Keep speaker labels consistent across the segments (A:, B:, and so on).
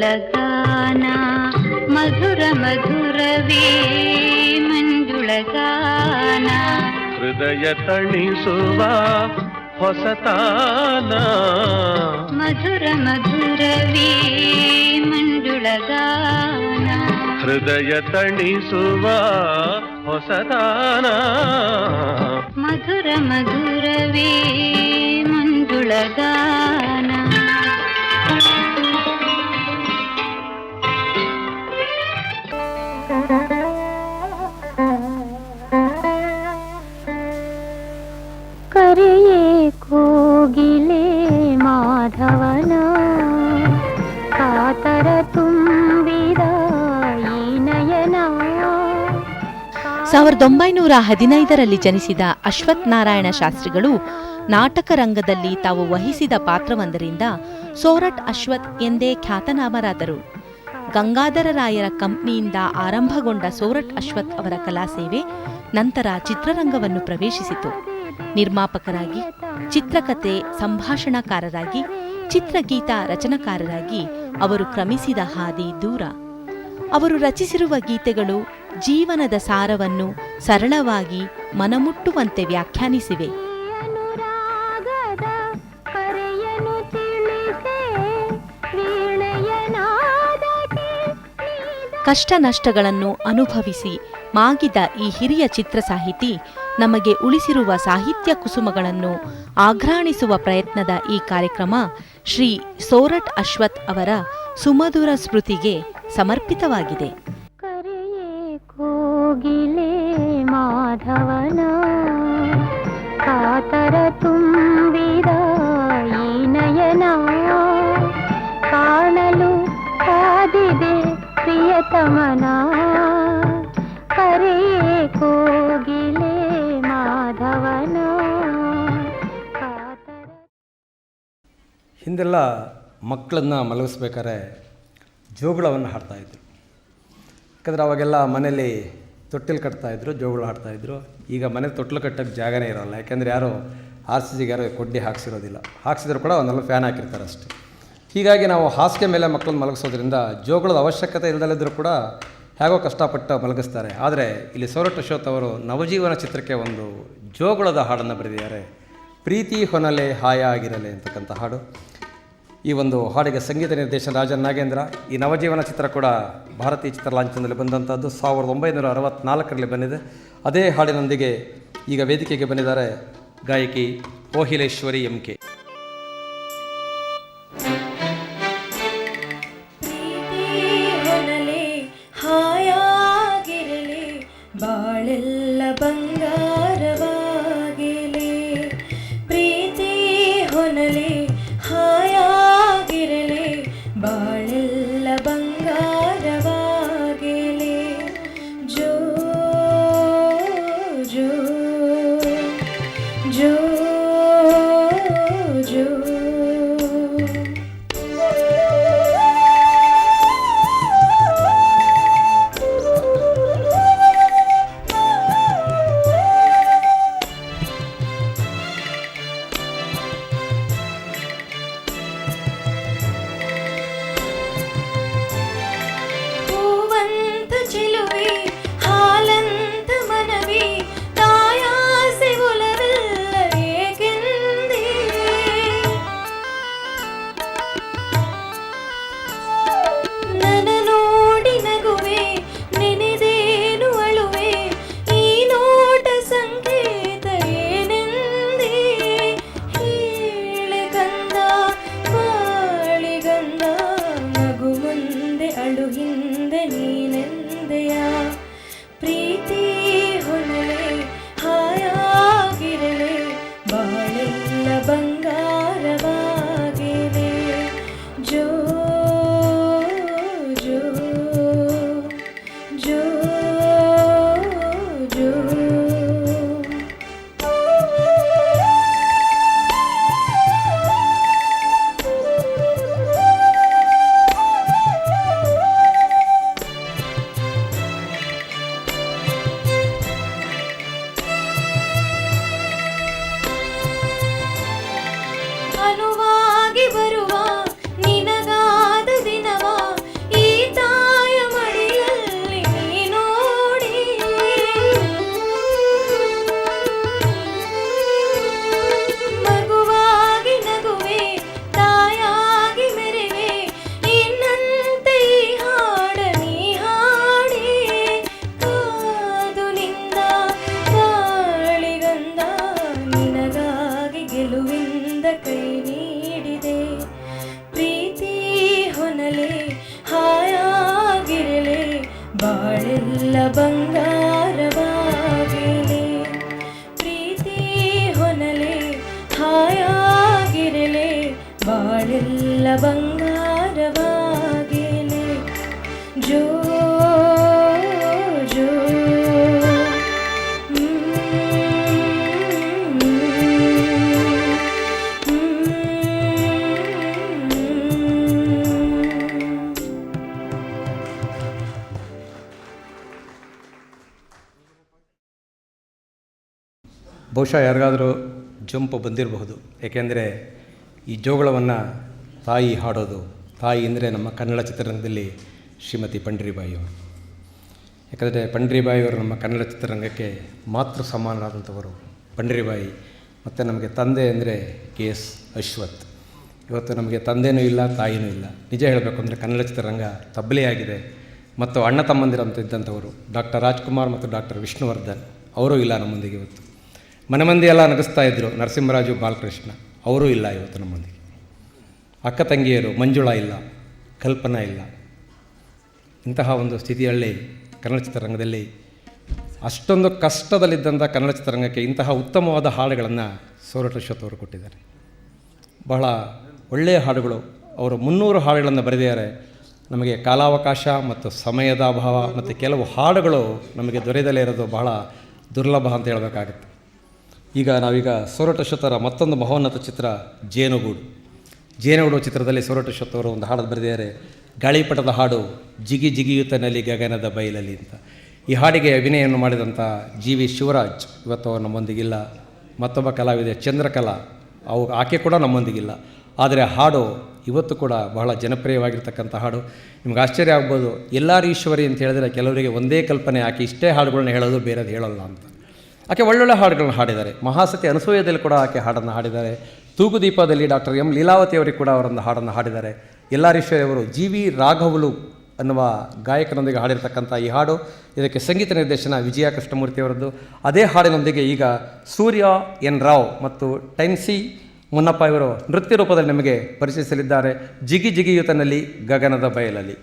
A: ಮಂಜುಳಗಾನ ಮಧುರ ಮಧುರವೇ ಮಂಜುಳಗಾನ
B: ಹೃದಯ ತಣಿಸುವ ಹೊಸತಾನ
A: ಮಧುರ ಮಧುರವೇ ಮಂಜುಳಗಾನ
B: ಹೃದಯ ತಣಿಸುವ ಹೊಸತಾನ
A: ಮಧುರ ಮಧುರವೇ ಮಂಜುಳಗಾನ ಕರೆಯೇ ಕೋಗಿಲೆ ಮಾಧವನ ಕಾತರ ತುಂಬಿದ ಈ ನಯನ.
C: 1915ರಲ್ಲಿ ಜನಿಸಿದ ಅಶ್ವಥ್ ನಾರಾಯಣ ಶಾಸ್ತ್ರಿಗಳು ನಾಟಕ ರಂಗದಲ್ಲಿ ತಾವು ವಹಿಸಿದ ಪಾತ್ರವೊಂದರಿಂದ ಸೋರಠ್ ಅಶ್ವಥ್ ಎಂದೇ ಖ್ಯಾತನಾಮರಾದರು. ಗಂಗಾಧರರಾಯರ ಕಂಪ್ನಿಯಿಂದ ಆರಂಭಗೊಂಡ ಸೋರಠ್ ಅಶ್ವಥ್ ಅವರ ಕಲಾಸೇವೆ ನಂತರ ಚಿತ್ರರಂಗವನ್ನು ಪ್ರವೇಶಿಸಿತು. ನಿರ್ಮಾಪಕರಾಗಿ, ಚಿತ್ರಕಥೆ ಸಂಭಾಷಣಾಕಾರರಾಗಿ, ಚಿತ್ರಗೀತ ರಚನಾಕಾರರಾಗಿ ಅವರು ಕ್ರಮಿಸಿದ ಹಾದಿ ದೂರ. ಅವರು ರಚಿಸಿರುವ ಗೀತೆಗಳು ಜೀವನದ ಸಾರವನ್ನು ಸರಳವಾಗಿ ಮನಮುಟ್ಟುವಂತೆ ವ್ಯಾಖ್ಯಾನಿಸಿವೆ. ಕಷ್ಟ ನಷ್ಟಗಳನ್ನು ಅನುಭವಿಸಿ ಮಾಗಿದ ಈ ಹಿರಿಯ ಚಿತ್ರ ಸಾಹಿತಿ ನಮಗೆ ಉಳಿಸಿರುವ ಸಾಹಿತ್ಯ ಕುಸುಮಗಳನ್ನು ಆಘ್ರಾಣಿಸುವ ಪ್ರಯತ್ನದ ಈ ಕಾರ್ಯಕ್ರಮ ಶ್ರೀ ಸೋರಠ್ ಅಶ್ವಥ್ ಅವರ ಸುಮಧುರ ಸ್ಮೃತಿಗೆ ಸಮರ್ಪಿತವಾಗಿದೆ.
A: ಕರೆಯೇ ಕೋಗಿಲೆ ಮಾಧವನ ಕಾತರ ತುಂಬಿದ ಈ ನಯನ ಕಾಣಲು ಕಾದಿದೆ ಪ್ರಿಯತಮನ ಕರೆಯೇ ಕೋಗಿಲೆ ಮಾಧವನ.
D: ಹಿಂದೆಲ್ಲ ಮಕ್ಕಳನ್ನು ಮಲಗಿಸ್ಬೇಕಾದ್ರೆ ಜೋಗುಳವನ್ನು ಹಾಡ್ತಾಯಿದ್ರು. ಯಾಕಂದರೆ ಅವಾಗೆಲ್ಲ ಮನೇಲಿ ತೊಟ್ಟಿಲು ಕಟ್ತಾಯಿದ್ರು, ಜೋಗುಳ ಹಾಡ್ತಾಯಿದ್ರು. ಈಗ ಮನೆ ತೊಟ್ಟಿಲು ಕಟ್ಟೋಕ್ಕೆ ಜಾಗನೇ ಇರೋಲ್ಲ. ಯಾಕೆಂದರೆ ಯಾರೋ RCCಗೆ ಯಾರೋ ಕೊಡ್ಡಿ ಹಾಕ್ಸಿರೋದಿಲ್ಲ. ಹಾಕ್ಸಿದ್ರು ಕೂಡ ಒಂದೆಲ್ಲ ಫ್ಯಾನ್ ಹಾಕಿರ್ತಾರೆ ಅಷ್ಟೇ. ಹೀಗಾಗಿ ನಾವು ಹಾಸಿಗೆ ಮೇಲೆ ಮಕ್ಕಳನ್ನ ಮಲಗಿಸೋದ್ರಿಂದ ಜೋಗುಳದ ಅವಶ್ಯಕತೆ ಇಲ್ಲದಲ್ಲಿದ್ದರೂ ಕೂಡ ಹೇಗೋ ಕಷ್ಟಪಟ್ಟು ಮಲಗಿಸ್ತಾರೆ. ಆದರೆ ಇಲ್ಲಿ ಸೋರಠ್ ಅಶ್ವಥ್ ಅವರು ನವಜೀವನ ಚಿತ್ರಕ್ಕೆ ಒಂದು ಜೋಗುಳದ ಹಾಡನ್ನು ಬರೆದಿದ್ದಾರೆ. ಪ್ರೀತಿ ಹೊನಲೆ ಹಾಯಾಗಿರಲೆ ಅಂತಕ್ಕಂಥ ಹಾಡು. ಈ ಒಂದು ಹಾಡಿಗೆ ಸಂಗೀತ ನಿರ್ದೇಶನ ರಾಜನ್ ನಾಗೇಂದ್ರ. ಈ ನವಜೀವನ ಚಿತ್ರ ಕೂಡ ಭಾರತೀಯ ಚಿತ್ರಲಾಂಛನದಲ್ಲಿ ಬಂದಂಥದ್ದು 1964ರಲ್ಲಿ ಬಂದಿದೆ. ಅದೇ ಹಾಡಿನೊಂದಿಗೆ ಈಗ ವೇದಿಕೆಗೆ ಬಂದಿದ್ದಾರೆ ಗಾಯಕಿ ಕೋಹಿಲೇಶ್ವರಿ MK.
E: ಬಾಳೆಲ್ಲ ಬಂಗಾರವಾಗಲಿ, ಪ್ರೀತಿ ಹೊನಲಿ ಹಾಯಾಗಿರಲಿ, ಬಾಳೆಲ್ಲ ಬಂಗಾರವಾಗಲಿ. ಜೋ ಜೋ ಜೋ ಹೊನಲೆ ಹಾಯಾಗಿರಲಿ ಬಾಳೆಲ್ಲ ಬಂಗಾರವಾಗಲಿ ಪ್ರೀತಿ ಹೊನಲೆ ಹಾಯಾಗಿರಲಿ ಬಾಳೆಲ್ಲ ಬಂಗಾರವಾಗಲಿ ಜೋ ಜೋ
D: ಬಹುಶಃ ಯಾರಿಗಾದರೂ ಜಂಪು ಬಂದಿರಬಹುದು. ಏಕೆಂದರೆ ಈ ಜೋಗಳವನ್ನು ತಾಯಿ ಹಾಡೋದು, ತಾಯಿ ಅಂದರೆ ನಮ್ಮ ಕನ್ನಡ ಚಿತ್ರರಂಗದಲ್ಲಿ ಶ್ರೀಮತಿ ಪಂಡ್ರಿಬಾಯಿಯವರು. ಯಾಕಂದರೆ ಪಂಡ್ರಿಬಾಯಿಯವರು ನಮ್ಮ ಕನ್ನಡ ಚಿತ್ರರಂಗಕ್ಕೆ ಮಾತೃ ಸಮಾನರಾದಂಥವರು ಪಂಡ್ರಿಬಾಯಿ. ಮತ್ತು ನಮಗೆ ತಂದೆ ಅಂದರೆ KS ಅಶ್ವಥ್. ಇವತ್ತು ನಮಗೆ ತಂದೆಯೂ ಇಲ್ಲ, ತಾಯಿಯೂ ಇಲ್ಲ. ನಿಜ ಹೇಳಬೇಕು ಅಂದರೆ ಕನ್ನಡ ಚಿತ್ರರಂಗ ತಬ್ಬಲಿಯಾಗಿದೆ. ಮತ್ತು ಅಣ್ಣ ತಮ್ಮಂದಿರಂತ ಇದ್ದಂಥವರು ಡಾಕ್ಟರ್ ರಾಜ್ಕುಮಾರ್ ಮತ್ತು ಡಾಕ್ಟರ್ ವಿಷ್ಣುವರ್ಧನ್, ಅವರೂ ಇಲ್ಲ ನಮ್ಮೊಂದಿಗೆ ಇವತ್ತು. ಮನೆ ಮಂದಿ ಎಲ್ಲ ನಗಿಸ್ತಾ ಇದ್ದರು, ನರಸಿಂಹರಾಜು, ಬಾಲಕೃಷ್ಣ, ಅವರೂ ಇಲ್ಲ ಇವತ್ತು ನಮ್ಮೊಂದಿಗೆ. ಅಕ್ಕ ತಂಗಿಯರು ಮಂಜುಳಾ ಇಲ್ಲ, ಕಲ್ಪನಾ ಇಲ್ಲ. ಇಂತಹ ಒಂದು ಸ್ಥಿತಿಯಲ್ಲಿ ಕನ್ನಡ ಚಿತ್ರರಂಗದಲ್ಲಿ ಅಷ್ಟೊಂದು ಕಷ್ಟದಲ್ಲಿದ್ದಂಥ ಕನ್ನಡ ಚಿತ್ರರಂಗಕ್ಕೆ ಇಂತಹ ಉತ್ತಮವಾದ ಹಾಡುಗಳನ್ನು ಸೋರಠ ಅಶ್ವಥ್ ಅವರು ಕೊಟ್ಟಿದ್ದಾರೆ. ಬಹಳ ಒಳ್ಳೆಯ ಹಾಡುಗಳು. ಅವರು 300 ಹಾಡುಗಳನ್ನು ಬರೆದಿದ್ದಾರೆ. ನಮಗೆ ಕಾಲಾವಕಾಶ ಮತ್ತು ಸಮಯದ ಅಭಾವ ಮತ್ತು ಕೆಲವು ಹಾಡುಗಳು ನಮಗೆ ದೊರೆಯದಲ್ಲೇ ಇರೋದು ಬಹಳ ದುರ್ಲಭ ಅಂತ ಹೇಳಬೇಕಾಗುತ್ತೆ. ಈಗ ನಾವೀಗ ಸೋರಠ ಅಶ್ವಥರ ಮತ್ತೊಂದು ಮಹೋನ್ನತ ಚಿತ್ರ ಜೇನುಗೂಡು ಚಿತ್ರದಲ್ಲಿ ಸೋರಠ ಅಶ್ವಥ್ ಅವರು ಒಂದು ಹಾಡು ಬರೆದಿದ್ದಾರೆ. ಗಾಳಿಪಟದ ಹಾಡು ಜಿಗಿ ಜಿಗಿಯುತ್ತನಲ್ಲಿ ಗಗನದ ಬಯಲಲ್ಲಿ ಅಂತ. ಈ ಹಾಡಿಗೆ ಅಭಿನಯವನ್ನು ಮಾಡಿದಂಥ GV ಶಿವರಾಜ್ ಇವತ್ತು ಅವರು ನಮ್ಮೊಂದಿಗಿಲ್ಲ. ಮತ್ತೊಬ್ಬ ಕಲಾವಿದೆ ಚಂದ್ರಕಲಾ, ಆಕೆ ಕೂಡ ನಮ್ಮೊಂದಿಗಿಲ್ಲ. ಆದರೆ ಹಾಡು ಇವತ್ತು ಕೂಡ ಬಹಳ ಜನಪ್ರಿಯವಾಗಿರ್ತಕ್ಕಂಥ ಹಾಡು. ನಿಮ್ಗೆ ಆಶ್ಚರ್ಯ ಆಗ್ಬೋದು, ಎಲ್ಲಾರು ಈಶ್ವರಿ ಅಂತ ಹೇಳಿದ್ರೆ ಕೆಲವರಿಗೆ ಒಂದೇ ಕಲ್ಪನೆ, ಆಕೆ ಇಷ್ಟೇ ಹಾಡುಗಳನ್ನ ಹೇಳೋದು, ಬೇರೆದು ಹೇಳೋಲ್ಲ ಅಂತ. ಆಕೆ ಒಳ್ಳೊಳ್ಳೆ ಹಾಡುಗಳನ್ನ ಹಾಡಿದ್ದಾರೆ. ಮಹಾಸತಿ ಅನಸೂಯದಲ್ಲಿ ಕೂಡ ಆಕೆ ಹಾಡನ್ನು ಹಾಡಿದ್ದಾರೆ. ತೂಗುದೀಪದಲ್ಲಿ ಡಾಕ್ಟರ್ M ಲೀಲಾವತಿ ಅವರಿಗೆ ಕೂಡ ಅವರನ್ನು ಹಾಡನ್ನು ಹಾಡಿದ್ದಾರೆ. ಎಲ್ಲಾರೀಶ್ವರಿ ಅವರು GV ರಾಘವುಲು ಅನ್ನುವ ಗಾಯಕನೊಂದಿಗೆ ಹಾಡಿರ್ತಕ್ಕಂಥ ಈ ಹಾಡು, ಇದಕ್ಕೆ ಸಂಗೀತ ನಿರ್ದೇಶನ ವಿಜಯ ಕೃಷ್ಣಮೂರ್ತಿ ಅವರದ್ದು. ಅದೇ ಹಾಡಿನೊಂದಿಗೆ ಈಗ ಸೂರ್ಯ N ರಾವ್ ಮತ್ತು ಟೈನ್ಸಿ ಮುನ್ನಪ್ಪ ಇವರು ನೃತ್ಯ ರೂಪದಲ್ಲಿ ನಮಗೆ ಪರಿಚಯಿಸಲಿದ್ದಾರೆ. ಜಿಗಿ ಜಿಗಿಯುತನಲ್ಲಿ ಗಗನದ ಬಯಲಲ್ಲಿ.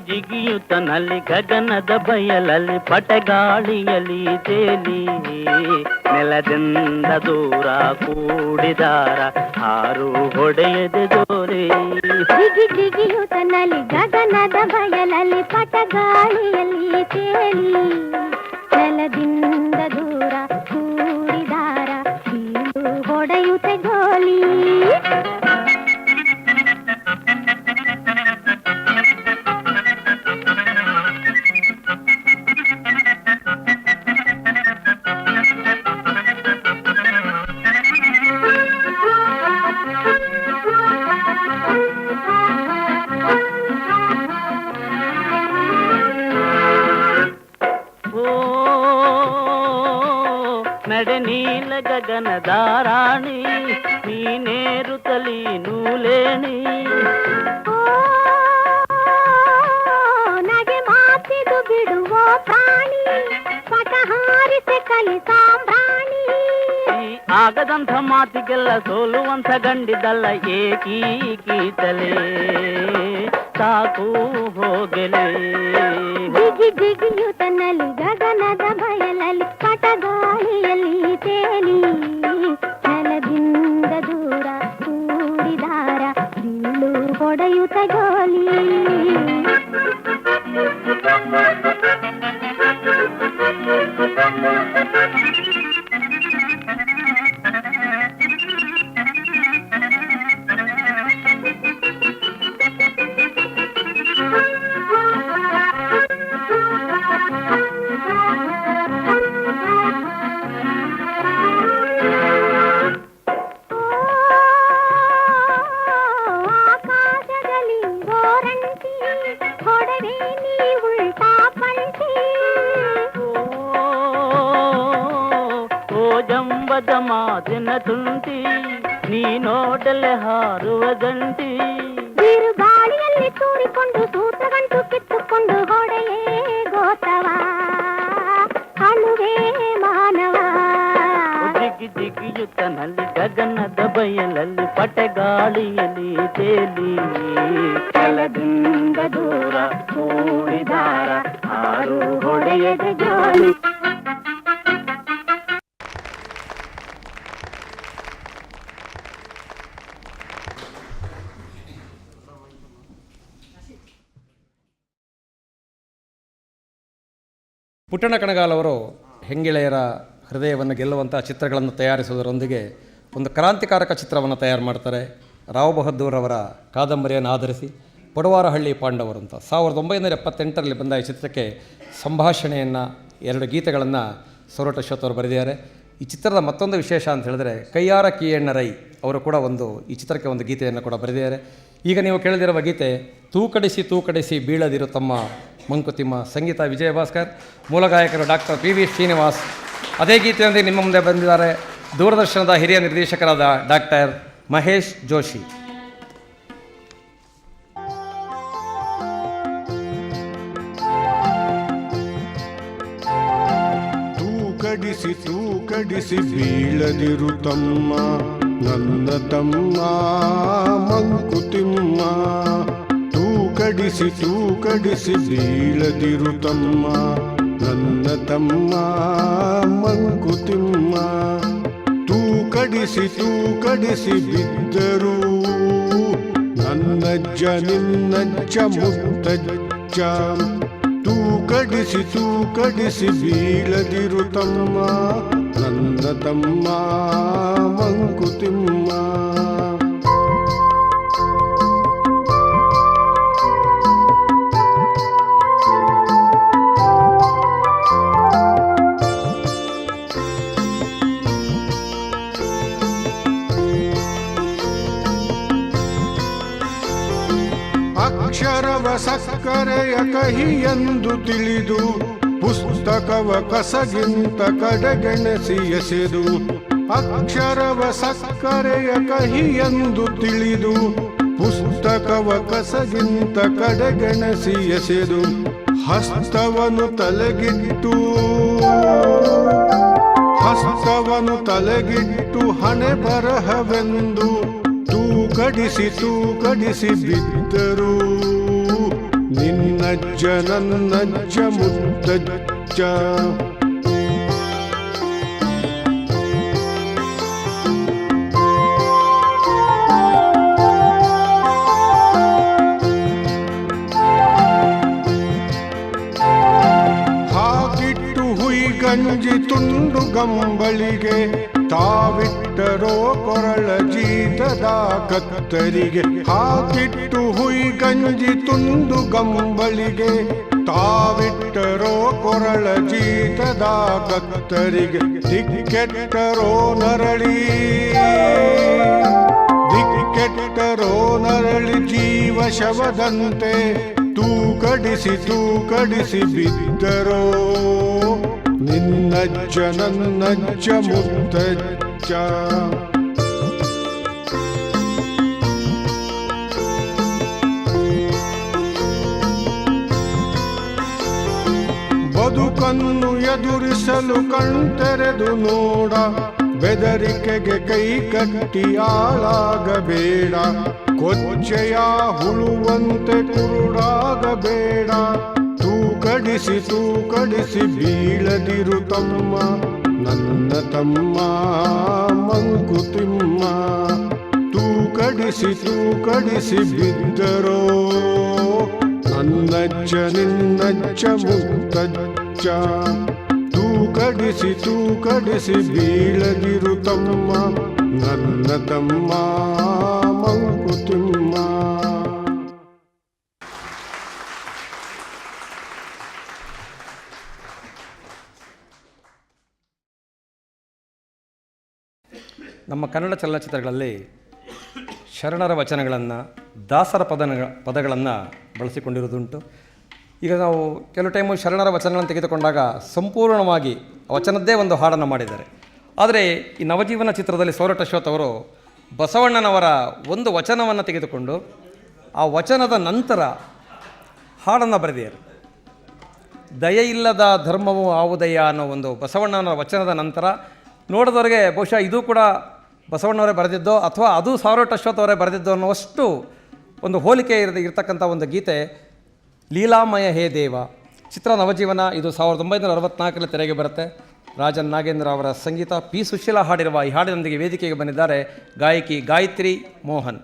F: ಜಿಗಿಯುತ್ತನಲ್ಲಿ ಗಗನದ ಬಯಲಲ್ಲಿ ಪಟಗಾಳಿಯಲ್ಲಿ ತೇಲಿ ನೆಲದಿಂದ ದೂರ ಕೂಡಿದಾರ ಹಾರು ಹೊಡೆಯದೆ ಜೋರೆ.
A: ಜಿಗಿ ಜಿಗಿಯುತ್ತನಲ್ಲಿ ಗಗನದ ಬಯಲಲ್ಲಿ ಪಟಗಾಳಿಯಲ್ಲಿ ತೇಲಿ ನೆಲದಿಂದ ದೂರ ಕೂಡಿದಾರ ಹೀರು ಹೊಡೆಯುತ್ತ ಗೋಲಿ.
F: ನಡೆ ನೀಲ ಗಗನದಾರಾಣಿ ನೀನೇರುತ್ತಲಿ ನೂಲೇಣಿ.
A: ನಗೆ ಮಾತಿದು ಬಿಡುವ ಪ್ರಾಣಿ ಪಟ ಹಾರಿಸಿ ಕಲಿ ಸಾಂಬ್ರಾಣಿ.
F: ಆಗದಂಥ ಮಾತಿಗೆಲ್ಲ ಸೋಲುವಂಥ ಗಂಡಿದಲ್ಲ ಏಕೀಕೀತಲೇ ಸಾಕು ಹೋಗಲೇ.
A: ಜಿಗಿ ಜಿಗಿಯುತ್ತನಲ್ಲಿ ಗಗನದ ಬಯಲಲ್ಲಿ ಪಟಗಾಳಿಯಲ್ಲಿ ತೇಲಿ ನೆಲದಿಂದ ದೂರ ಕೂಡಿದಾರ ಬೀಳು ಹೊಡೆಯುತ್ತ ಗೋಲಿ. ಆಕಾಶದಲ್ಲಿ ಓರಂಟಿ ಹೊಡೆವೆ ನೀ ಉಲ್ಟಾ ಪಲ್ಟಿ.
F: ಓ ಜಂಬದ ಮಾತಿನ ತುಂಟಿ ನೀನೋಡಲೆ ಹಾರುವ ಗಂಟಿ
A: ಬಿರುಗಾಳಿಯಲ್ಲಿ ತೂರಿಕೊಂಡು ಸೂತ್ರಗಂಟು ಕಿತ್ತುಕೊಂಡು ಹೊಡೆಯೇ ಗೋತವ ಅಳುವೆ ಮಾನವ.
F: ಜಿಗಿ ಜಿಗಿಯುತ್ತನಲ್ಲಿ ಗಗನದ ಬಯಲಲ್ಲಿ ಪಟೆಗಾಳಿಯಲ್ಲಿ ತೇಲಿ
A: ಕೆಳದಿಂದ ದೂರ ಕೂಡಿದಾರ ಆರು ಹೊಡೆಯದ ಜೋಲಿ.
D: ಪುಟ್ಟಣ್ಣ ಕಣಗಾಲ್ ಅವರು ಹೆಂಗೆಳೆಯರ ಹೃದಯವನ್ನು ಗೆಲ್ಲುವಂಥ ಚಿತ್ರಗಳನ್ನು ತಯಾರಿಸುವುದರೊಂದಿಗೆ ಒಂದು ಕ್ರಾಂತಿಕಾರಕ ಚಿತ್ರವನ್ನು ತಯಾರು ಮಾಡ್ತಾರೆ. ರಾವ್ ಬಹದ್ದೂರ್ ಅವರ ಕಾದಂಬರಿಯನ್ನು ಆಧರಿಸಿ ಪಡುವಾರಹಳ್ಳಿ ಪಾಂಡವರು ಅಂತ 1978ರಲ್ಲಿ ಬಂದ ಈ ಚಿತ್ರಕ್ಕೆ ಸಂಭಾಷಣೆಯನ್ನು 2 ಗೀತೆಗಳನ್ನು ಸೊರಟ ಅಶ್ವಥ್ ಅವರು ಬರೆದಿದ್ದಾರೆ. ಈ ಚಿತ್ರದ ಮತ್ತೊಂದು ವಿಶೇಷ ಅಂತ ಹೇಳಿದ್ರೆ ಕೈಯಾರ ಕಿಯಣ್ಣ ರೈ ಅವರು ಕೂಡ ಈ ಚಿತ್ರಕ್ಕೆ ಒಂದು ಗೀತೆಯನ್ನು ಕೂಡ ಬರೆದಿದ್ದಾರೆ. ಈಗ ನೀವು ಕೇಳದಿರುವ ಗೀತೆ ತೂಕಡಿಸಿ ಬೀಳದಿರು ತಮ್ಮ ಮಂಕುತಿಮ್ಮ, ಸಂಗೀತ ವಿಜಯ ಭಾಸ್ಕರ್, ಮೂಲ ಗಾಯಕರು ಡಾಕ್ಟರ್ PV ಶ್ರೀನಿವಾಸ್. ಅದೇ ಗೀತೆಯೊಂದಿಗೆ ನಿಮ್ಮ ಮುಂದೆ ಬಂದಿದ್ದಾರೆ ದೂರದರ್ಶನದ ಹಿರಿಯ ನಿರ್ದೇಶಕರಾದ ಡಾಕ್ಟರ್ ಮಹೇಶ್ ಜೋಶಿ.
G: ತೂಕಡಿಸಿ ಬೀಳದಿರು ತಮ್ಮ ನನ್ನ ತಮ್ಮ ಮಂಕುತಿಮ್ಮ. ತೂಕಡಿಸಿ ಬೀಳದಿರು ತಮ್ಮ ನನ್ನ ತಮ್ಮ ಮಂಕುತಿಮ್ಮ. ತೂಕಡಿಸಿ ಬಿದ್ದರು ನನ್ನಜ್ಜ ನಿನ್ನಜ್ಜ ಮುತ್ತಜ್ಜ. ತೂಕಡಿಸಿ ಬೀಳದಿರು ತಮ್ಮ ನನ್ನ ತಮ್ಮ ಮಂಕುತಿಮ್ಮ. ಅಕ್ಷರವ ಸಕ್ಕರೆಯ ಕಹಿ ಎಂದು ತಿಳಿದು ಪುಸ್ತಕವ ಕಸಗಿಂತ ಕಡೆಗೆಣಸಿ ಎಸೆದು. ಅಕ್ಷರವ ಸಕ್ಕರೆಯ ಕಹಿ ಎಂದು ತಿಳಿದು ಪುಸ್ತಕವ ಕಸಗಿಂತ ಕಡೆಗೆಣಸಿ ಎಸೆದು. ಹಸ್ತವನು ತಲೆಗಿಟ್ಟು ಹಣೆ ಬರಹವೆಂದು ತೂಕಡಿಸಿ ಬಿದ್ದರು ನಿನ್ನಜ್ಜ ನನ್ನಜ್ಜ ಮುತ್ತಜ್ಜ. ಹಾಕಿಟ್ಟು ಹುಯಿಗಂಜಿ ತುಂಡು ಗಂಬಳಿಗೆ ತಾವಿಟ್ಟರೋ ಕೊರಳ ಜೀತದ ಕತ್ತರಿಗೆ. ಹಾಕಿಟ್ಟು ಹುಯಿಗಂಜಿ ತುಂಡು ಗಂಬಳಿಗೆ ತಾವಿಟ್ಟರೋ ಕೊರಳ ಜೀತದ ಕತ್ತರಿಗೆ. ದಿಕ್ಕೆಟ್ಟರೋ ನರಳಿ ಜೀವ ಶವದಂತೆ ತೂಕಡಿಸಿ ಬಿದ್ದರೋ ನಿನ್ನಜ್ಜ ನನ್ನಜ್ಜ ಮುತ್ತಜ್ಜ. ಬದುಕನ್ನು ಎದುರಿಸಲು ಕಣ್ತೆರೆದು ನೋಡ, ಬೆದರಿಕೆಗೆ ಕೈ ಕಟ್ಟಿ ಆಳಾಗಬೇಡ. ಕೊಚ್ಚೆಯ ಹುಳುವಂತೆ ಕುರುಡಾಗಬೇಡ. ತೂಕಡಿಸಿ ಬೀಳದಿರು ತಮ್ಮ ನನ್ನ ತಮ್ಮ ಮಂಕುತಿಮ್ಮ. ತೂಕಡಿಸಿ ಬಿದ್ದರೋ ನನ್ನಜ್ಜ ನಿನ್ನಜ್ಜ ಮುತ್ತಜ್ಜ. ತೂಕಡಿಸಿ ಬೀಳದಿರು ತಮ್ಮ ನನ್ನ ತಮ್ಮ ಮಂಕುತಿಮ್ಮ.
D: ನಮ್ಮ ಕನ್ನಡ ಚಲನಚಿತ್ರಗಳಲ್ಲಿ ಶರಣರ ವಚನಗಳನ್ನು, ದಾಸರ ಪದಗಳನ್ನು ಬಳಸಿಕೊಂಡಿರುವುದುಂಟು. ಈಗ ನಾವು ಕೆಲವು ಟೈಮು ಶರಣರ ವಚನಗಳನ್ನು ತೆಗೆದುಕೊಂಡಾಗ ಸಂಪೂರ್ಣವಾಗಿ ವಚನದ್ದೇ ಒಂದು ಹಾಡನ್ನು ಮಾಡಿದ್ದಾರೆ. ಆದರೆ ಈ ನವಜೀವನ ಚಿತ್ರದಲ್ಲಿ ಸೊರಟ ಅಶ್ವಥ್ ಅವರು ಬಸವಣ್ಣನವರ ಒಂದು ವಚನವನ್ನು ತೆಗೆದುಕೊಂಡು ಆ ವಚನದ ನಂತರ ಹಾಡನ್ನು ಬರೆದಿದ್ದಾರೆ. ದಯೆ ಇಲ್ಲದ ಧರ್ಮವು ಆವುದಯ್ಯ ಅನ್ನೋ ಒಂದು ಬಸವಣ್ಣನ ವಚನದ ನಂತರ ನೋಡಿದವರಿಗೆ ಬಹುಶಃ ಇದು ಕೂಡ ಬಸವಣ್ಣವರೇ ಬರೆದಿದ್ದೋ ಅಥವಾ ಅದು ಸಾರೋಟ್ ಅಶ್ವಥ್ ಅವರೇ ಬರೆದಿದ್ದೋ ಅನ್ನೋಷ್ಟು ಒಂದು ಹೋಲಿಕೆ ಇರತಕ್ಕಂಥ ಒಂದು ಗೀತೆ ಲೀಲಾಮಯ ಹೇ ದೇವ. ಚಿತ್ರ ನವಜೀವನ. ಇದು 1964ರಲ್ಲಿ ತೆರೆಗೆ ಬರುತ್ತೆ. ರಾಜನ್ ನಾಗೇಂದ್ರ ಅವರ ಸಂಗೀತ, ಪಿ ಸುಶೀಲಾ ಹಾಡಿರುವ ಈ ಹಾಡಿನೊಂದಿಗೆ ವೇದಿಕೆಗೆ ಬಂದಿದ್ದಾರೆ ಗಾಯಕಿ ಗಾಯತ್ರಿ ಮೋಹನ್.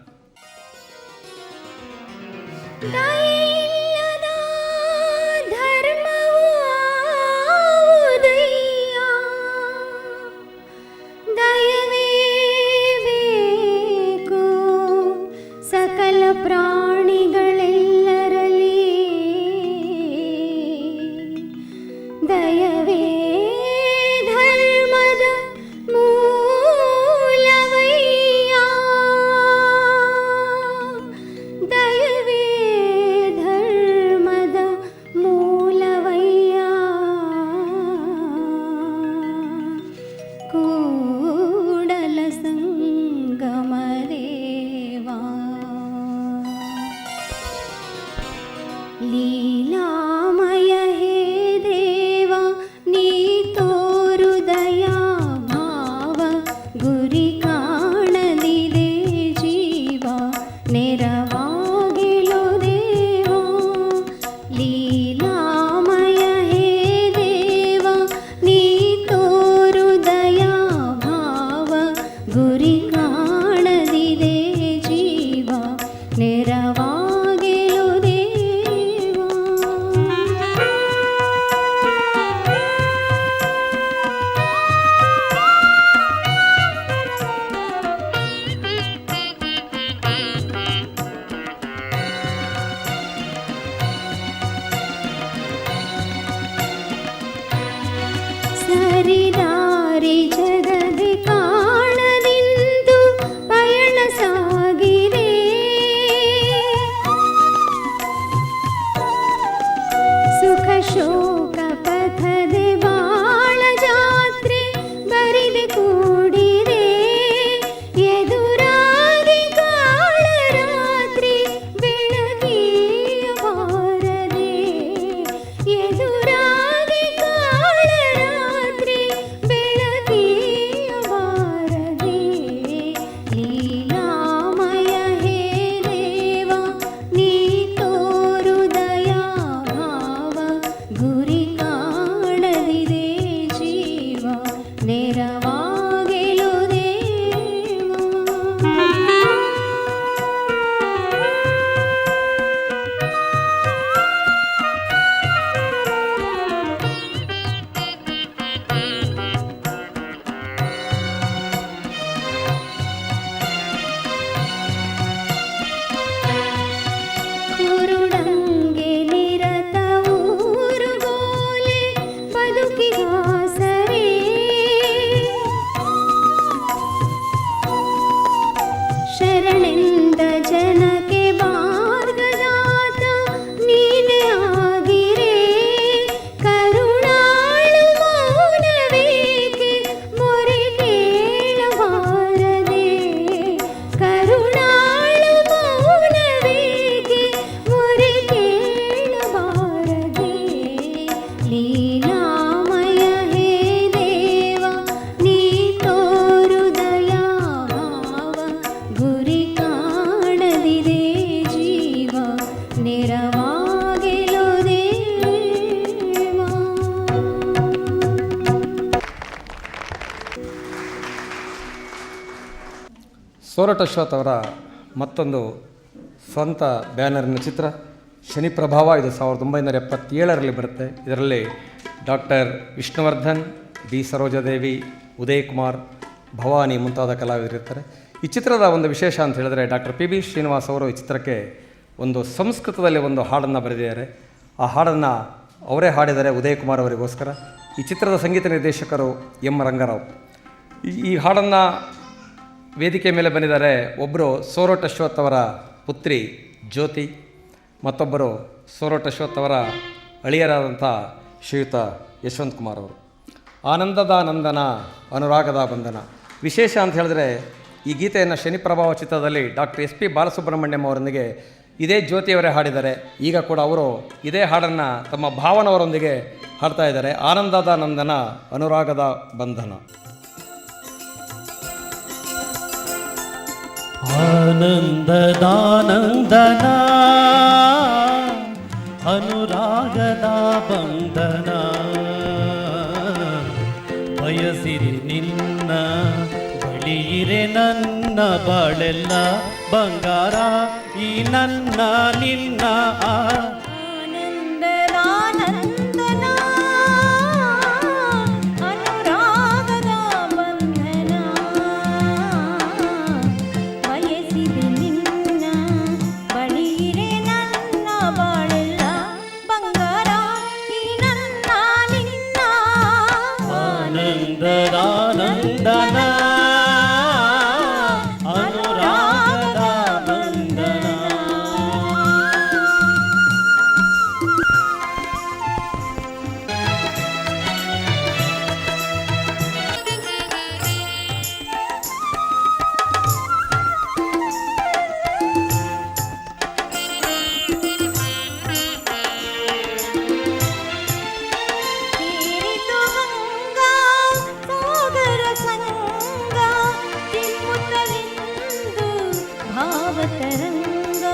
A: ಸಕಲ ಪ್ರಾಣಿಗಳೆಲ್ಲರಲ್ಲಿ ದಯವೇ ಧರ್ಮದ ಮೂಲವಯ್ಯ, ದಯವೇ ಧರ್ಮದ ಮೂಲವಯ್ಯ, ಕೂಡಲ ಸಂಗಮ ದೇವಾ. ಲೀಲಾಮಯ ಹೇ ದೇವ ನೀ ತೋರು ದಯಾ ಭಾವ, ಗುರಿ ಕಾಣದಿದೆ ಜೀವ ನೆರವಾಗಿಲು ದೇವ. ಲೀಲಾಮಯ ಹೇ ದೇವ ನೀ ತೋರು ದಯಾ ಭಾವ, ಗುರಿ ಕಾಣದಿದೆ ಜೀವ ನೆರವಾಗಿಲು ದೇವ. ಸರಿದಾರಿ ಜಗದೆ ಕಾಣದಿಂದು ಪಯಣ ಸಾಗಿದೆ, ಸುಖ ಶೋಕ ಪಥದೆ ಬಾಳ ಜಾತ್ರೆ ಬರಿದೆ ಕೂಡಿದೆ. ಎದುರಾಗಿ ಕಾಳ ರಾತ್ರಿ ಬೆಳಗಿಯ ಬಾರದೆ, ಎದುರಾಗಿ ಕಾಳ ರಾತ್ರಿ ಬೆಳಗಿಯ ಬಾರದೆ. ಲೀಲಾಮಯ ಹೇ ದೇವ ನೀ ತೋರು ದಯಾ ಭಾವ, ಗುರಿ ಕಾಣದಿದೆ ಜೀವ ನೆರವಾಗಿಲು ದೇವ. ಕುರುಡಂಗೆ ನಿರತ ಊರುಗೋಲೆ ಬದುಕಿಗಾಸರೆ, ಶರಣೆಂದ ಜನಕ್ಕೆ ಮಾರ್ಗದಾತ ನೀನೇ ಆಗಿರೆ. ಕರುಣಾಳು ಮೌನವೇಕೆ ಮೊರೆ ಕೇಳಬಾರದೆ, ಕರುಣಾಳು ಮೌನವೇಕೆ ಮೊರೆ ಕೇಳಬಾರದೆ. ಲೀಲಾಮಯ ಹೇ ದೇವ ನೀ ತೋರು ದಯಾ ಭಾವ, ಗುರಿ ಕಾಣದಿದೆ ಜೀವ ನೆರವಾಗಿಲು ದೇವ.
D: ಸೋರಟ್ ಅಶ್ವಥ್ ಅವರ ಮತ್ತೊಂದು ಸ್ವಂತ ಬ್ಯಾನರ್ನ ಚಿತ್ರ ಶನಿ ಪ್ರಭಾವ. ಇದು 1977ರಲ್ಲಿ ಬರುತ್ತೆ. ಇದರಲ್ಲಿ ಡಾಕ್ಟರ್ ವಿಷ್ಣುವರ್ಧನ್, ಬಿ ಸರೋಜಾದೇವಿ, ಉದಯ್ ಕುಮಾರ್, ಭವಾನಿ ಮುಂತಾದ ಕಲಾವಿದರಿರ್ತಾರೆ. ಈ ಚಿತ್ರದ ಒಂದು ವಿಶೇಷ ಅಂತ ಹೇಳಿದ್ರೆ ಡಾಕ್ಟರ್ ಪಿ ಬಿ ಶ್ರೀನಿವಾಸ್ ಅವರು ಈ ಚಿತ್ರಕ್ಕೆ ಒಂದು ಸಂಸ್ಕೃತದಲ್ಲಿ ಒಂದು ಹಾಡನ್ನು ಬರೆದಿದ್ದಾರೆ. ಆ ಹಾಡನ್ನು ಅವರೇ ಹಾಡಿದ್ದಾರೆ ಉದಯ್ ಕುಮಾರ್ ಅವರಿಗೋಸ್ಕರ. ಈ ಚಿತ್ರದ ಸಂಗೀತ ನಿರ್ದೇಶಕರು ಎಂ ರಂಗರಾವ್. ಈ ಹಾಡನ್ನು ವೇದಿಕೆ ಮೇಲೆ ಬಂದಿದ್ದಾರೆ ಒಬ್ಬರು ಸೋರೋಟ್ ಅಶ್ವಥ್ ಅವರ ಪುತ್ರಿ ಜ್ಯೋತಿ, ಮತ್ತೊಬ್ಬರು ಸೋರೋಟ್ ಅಶ್ವಥ್ ಅವರ ಅಳಿಯರಾದಂಥ ಶ್ರೀಯುತ ಯಶವಂತ್ ಕುಮಾರ್ ಅವರು. ಆನಂದದ ನಂದನ ಅನುರಾಗದ ಬಂಧನ. ವಿಶೇಷ ಅಂತ ಹೇಳಿದ್ರೆ ಈ ಗೀತೆಯನ್ನು ಶನಿ ಪ್ರಭಾವ ಚಿತ್ರದಲ್ಲಿ ಡಾಕ್ಟರ್ SP ಬಾಲಸುಬ್ರಹ್ಮಣ್ಯಂ ಅವರೊಂದಿಗೆ ಇದೇ ಜ್ಯೋತಿಯವರೇ ಹಾಡಿದ್ದಾರೆ. ಈಗ ಕೂಡ ಅವರು ಇದೇ ಹಾಡನ್ನು ತಮ್ಮ ಭಾವನವರೊಂದಿಗೆ ಹಾಡ್ತಾ ಇದ್ದಾರೆ. ಆನಂದದ ನಂದನ ಅನುರಾಗದ ಬಂಧನ.
H: ಆನಂದದಾನಂದನ ಅನುರಾಗದ ಬಂಧನ ಬಯಸಿರಿ ನಿನ್ನ ಬಳಿಯಿರೆ ನನ್ನ ಬಾಳೆಲ್ಲ ಬಂಗಾರ ಈ ನನ್ನ ನಿನ್ನ
A: ಆನಂದದಾನಂದನ ಅನುರಾಗದ ಬಂಧನ ಬಯಸಿದೆ ನಿನ್ನ ಬಳಿಯಿರೆ ನನ್ನ ಬಾಳೆಲ್ಲ ಬಂಗಾರ ಈ ನನ್ನ ನಿನ್ನ
H: ಆನಂದದಾನಂದನ ಅನುರಾಗದ ಬಂಧನ.
A: ತೀರಿತು ಹಂಗ ಸಾಗರ ಸಂಗ ಚಿಮ್ಮುತ್ತಲಿಂದು ಭಾವತರಂಗ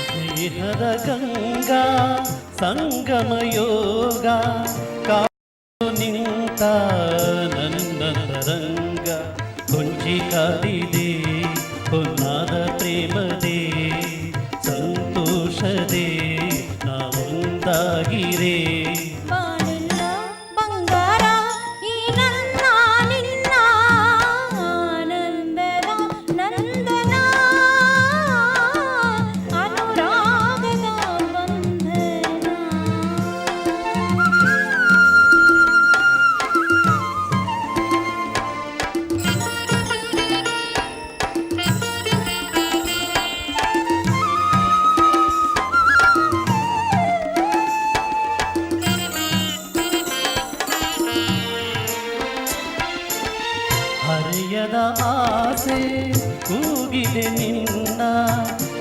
H: ಸ್ನೇಹದ ಗಂಗಾ ಸಂಗಮ ಯೋಗ ಕಾದು ನಿಂತ ನನ್ನ ತರಂಗ ಕೊಂಚಿ ಕಾದಿದೆ ಹೊನ್ನಾದ ಪ್ರೇಮದೇ ಸಂತೋಷದೇ ನಾವೊಂದಾಗಿರೇ
A: ಬಾಳೆಲ್ಲ ಬಂಗಾರ ಈ ನನ್ನ ನಿನ್ನ ಆನಂದದ ನಂದನ ಅನುರಾಗದ ಬಂಧನ.
H: ಹರೆಯದ ಆಸೆ ಕೂಗಿದೆ ನಿನ್ನ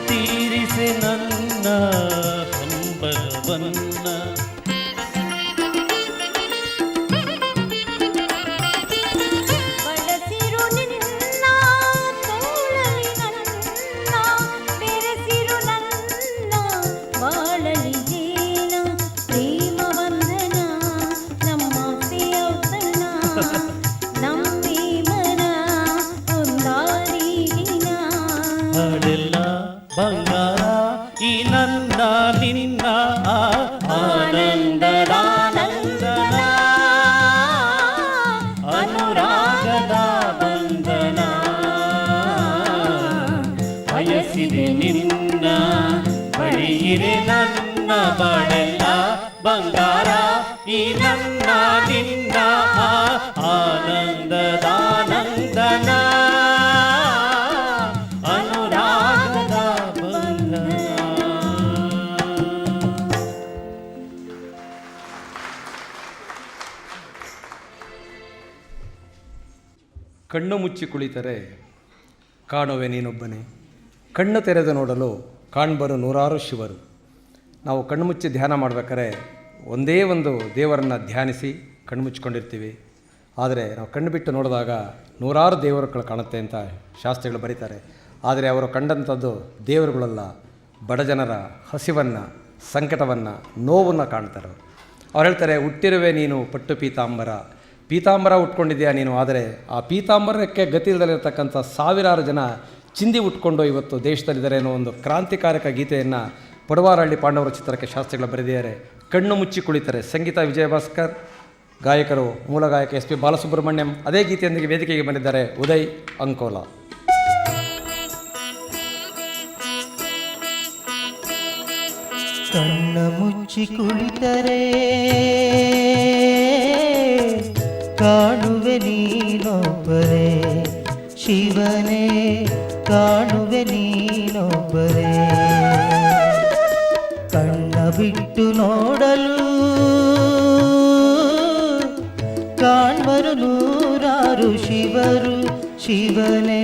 H: ತೀರಿಸೆ ನನ್ನ ಹಂಬಲವನ್ನ
A: ಬಳಸಿರು ನಿನ್ನ ತೋಳಲಿ ನನ್ನ ಬೆರೆಸಿರು ನನ್ನ ಬಾಳಲಿ ಜೀನ ಪ್ರೇಮ ಬಂಧನ ನಮ್ಮ ಸೇವತನ ನಂಬಿ ಮನ ಒಂದಾರಿ ದಿನ
H: ಹಾಡೆಲ್ಲ ಬಂಗಾರ ಈ ನನ್ನ ನಿನ್ನ ಆನಂದದಾನಂದನ ಅನುರಾಗದ ಬಂಧನ ಬಯಸಿದೆ ನಿನ್ನ ಬಳಿಯಿರೆ ನನ್ನ ಬಾಳೆಲ್ಲ ಬಂಗಾರ ಈ ನನ್ನ ನಿನ್ನ ಆನಂದದಾನಂದನ ಅನುರಾಗದ ಬಂಧನ.
D: ಕಣ್ಣು ಮುಚ್ಚಿ ಕುಳಿತರೆ ಕಾಣುವೆ ನೀನೊಬ್ಬನೇ, ಕಣ್ಣು ತೆರೆದು ನೋಡಲು ಕಾಣ್ಬರು ನೂರಾರು ಶಿವರು. ನಾವು ಕಣ್ಣು ಮುಚ್ಚಿ ಧ್ಯಾನ ಮಾಡಬೇಕಾದ್ರೆ ಒಂದೇ ಒಂದು ದೇವರನ್ನು ಧ್ಯಾನಿಸಿ ಕಣ್ಣು ಮುಚ್ಕೊಂಡಿರ್ತೀವಿ. ಆದರೆ ನಾವು ಕಣ್ಣು ಬಿಟ್ಟು ನೋಡಿದಾಗ ನೂರಾರು ದೇವರುಗಳು ಕಾಣುತ್ತೆ ಅಂತ ಶಾಸ್ತ್ರಿಗಳು ಬರೀತಾರೆ. ಆದರೆ ಅವರು ಕಂಡಂಥದ್ದು ದೇವರುಗಳಲ್ಲ, ಬಡಜನರ ಹಸಿವನ್ನು, ಸಂಕಟವನ್ನು, ನೋವನ್ನು ಕಾಣ್ತಾರೆ. ಅವ್ರು ಹೇಳ್ತಾರೆ, ಹುಟ್ಟಿರುವೆ ನೀನು ಪಟ್ಟು ಪೀತಾಂಬರ ಉಟ್ಕೊಂಡಿದ್ದೀಯಾ ನೀನು. ಆದರೆ ಆ ಪೀತಾಂಬರಕ್ಕೆ ಗತಿ ಇಲ್ಲದಲ್ಲಿರ್ತಕ್ಕಂಥ ಸಾವಿರಾರು ಜನ ಚಿಂದಿ ಉಟ್ಕೊಂಡು ಇವತ್ತು ದೇಶದಲ್ಲಿದ್ದಾರೆ ಅನ್ನೋ ಒಂದು ಕ್ರಾಂತಿಕಾರಕ ಗೀತೆಯನ್ನು ಪಡುವಾರಹಳ್ಳಿ ಪಾಂಡವರ ಚಿತ್ರಕ್ಕೆ ಶಾಸ್ತ್ರಿಗಳು ಬರೆದಿದ್ದಾರೆ. ಕಣ್ಣು ಮುಚ್ಚಿ ಕುಳಿತರೆ ಸಂಗೀತ ವಿಜಯಭಾಸ್ಕರ್, ಗಾಯಕರು ಮೂಲ ಗಾಯಕ SP ಬಾಲಸುಬ್ರಹ್ಮಣ್ಯಂ. ಅದೇ ಗೀತೆಯೊಂದಿಗೆ ವೇದಿಕೆಗೆ ಬಂದಿದ್ದಾರೆ ಉದಯ್ ಅಂಕೋಲ.
I: ಕಣ್ಣ ಮುಚ್ಚಿ ಕುಳಿತರೆ ಕಾಣುವೆ ನೀನೊಬ್ಬರೇ ಶಿವನೇ, ಕಾಣುವೆ ನೀನೊಬ್ಬರೇ. ಕಣ್ಣ ಬಿಟ್ಟು ನೋಡಲು ಶಿವನೇ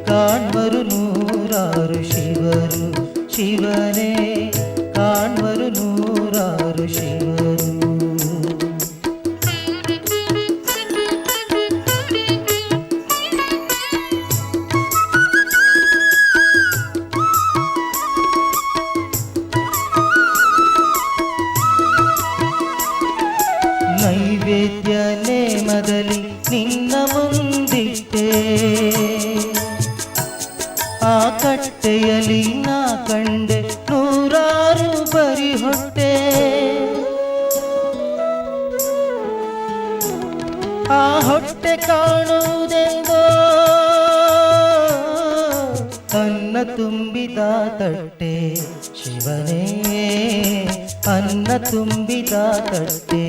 I: ಕಾಣ್ವರು ನೂರಾರು ಶಿವರು ಶಿವನೇ ಕಾಣ್ವರು ನೂರಾರು ಶಿವರು ನೈವೇದ್ಯ ನೇಮದಲ್ಲಿ ನಿನ್ನ ಮುಂದಿಟ್ಟೆ ಆ ಕಟ್ಟೆಯಲ್ಲಿ ನಾ ಕಂಡೆ ನೂರಾರು ಬರಿ ಹೊಟ್ಟೆ ಆ ಹೊಟ್ಟೆ ಕಾಣುವುದೆಂದೋ ಅನ್ನ ತುಂಬಿದ ತಟ್ಟೆ ಶಿವನೇ ಅನ್ನ ತುಂಬಿದ ತಟ್ಟೆ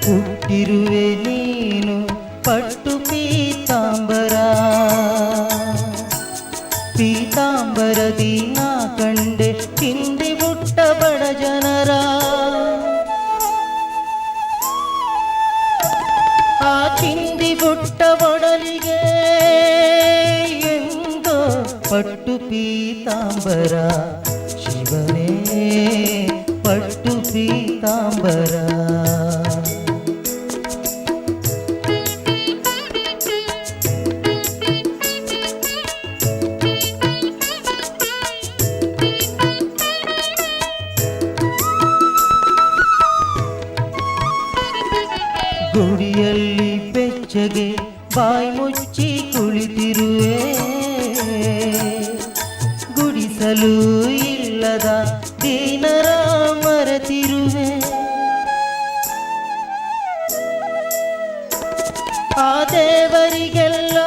I: ಹುಟ್ಟಿರುವೆ ನೀನು ಪಟ್ಟು ಪೀತಾಂಬರ ಪೀತಾಂಬರದಿ ನಾ ಕಂಡೆ ತಿಂಡಿ ಬುಟ್ಟ ಬಡ ಜನರ ಆ ತಿಂಡಿ ಬುಟ್ಟ ಬಡಲಿಗೆ ಎಂದೋ ಪಟ್ಟು ಪೀತಾಂಬರ ಶಿವನೇ ಪಟ್ಟು ಪೀತಾಂಬರ ಗುಡಿಯಲ್ಲಿ ಬೆಚ್ಚಗೆ ಬಾಯಿ ಮುಚ್ಚಿ ಕುಳಿತಿರುವೆ ಗುಡಿಸಲು ಇಲ್ಲದ ದೀನರ ಮರೆತಿರುವೆ ಆ ದೇವರಿಗೆಲ್ಲ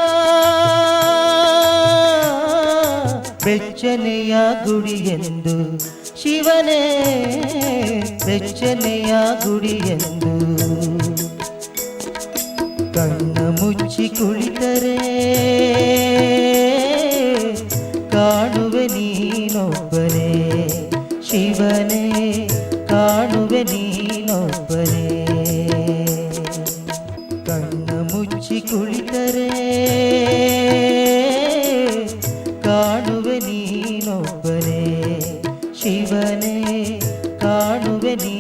I: ಬೆಚ್ಚನೆಯ ಗುಡಿಯೆಂದು ಶಿವನೇ ಬೆಚ್ಚನೆಯ ಗುಡಿಯೆಂದು ಕಣ್ಣ ಮುಚ್ಚಿ ಕುಳಿತರೆ ಕಾಣುವೆ ನೀನೊಬ್ಬನೇ ಶಿವನೇ ಕಾಣುವೆ ನೀನೊಬ್ಬನೇ ಕಣ್ಣ ಮುಚ್ಚಿ ಕುಳಿತರೆ ಕಾಣುವೆ ನೀನೊಬ್ಬನೇ ಶಿವನೇ ಕಾಣುವೆ ನೀ